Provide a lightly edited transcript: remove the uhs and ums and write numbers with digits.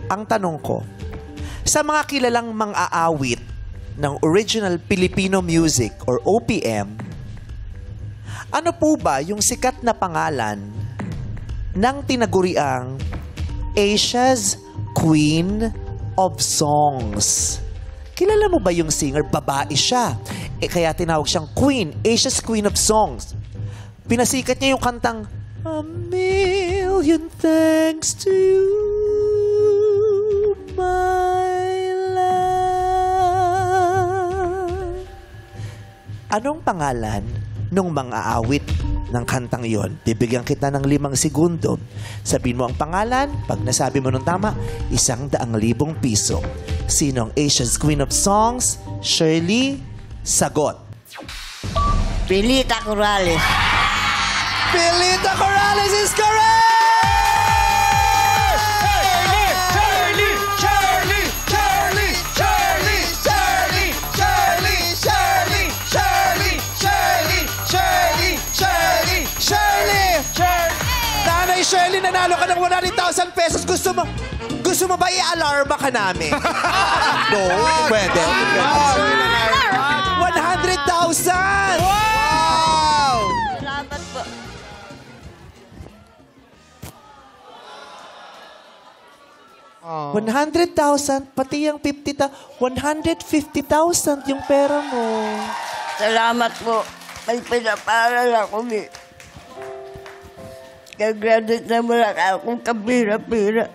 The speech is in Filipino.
ang tanong ko, sa mga kilalang mang-aawit ng original Filipino music or OPM, ano po ba yung sikat na pangalan ng tinaguriang Asia's Queen of Songs? Kilala mo ba yung singer? Babae siya. Kaya tinawag siyang Queen, Asia's Queen of Songs. Pinasikat niya yung kantang A Million Thanks to You, My Love. Anong pangalan nung mang-aawit ng kantang yon? Bibigyan kita ng 5 segundo. Sabihin mo ang pangalan. Pag nasabi mo ng tama, 100,000 piso. Sino ang Asia's Queen of Songs? Shirley, sagot. Pilita Corrales. Pilita Corrales is correct! Shirley! Shirley! Shirley! Shirley! Shirley! Shirley! Shirley! Shirley! Shirley! Shirley! Shirley! Shirley! Shirley! Nanay Shirley, nanalo ka ng 100,000 pesos. Gusto mo ba i-alarma ka namin? No, pwede. 100,000! Wow! Salamat po. Oh. 100,000, pati yung 50,000. 150,000 yung pera mo. Salamat po. May pinaparal ako ni. Gagraduate na mula akong kapira-pira.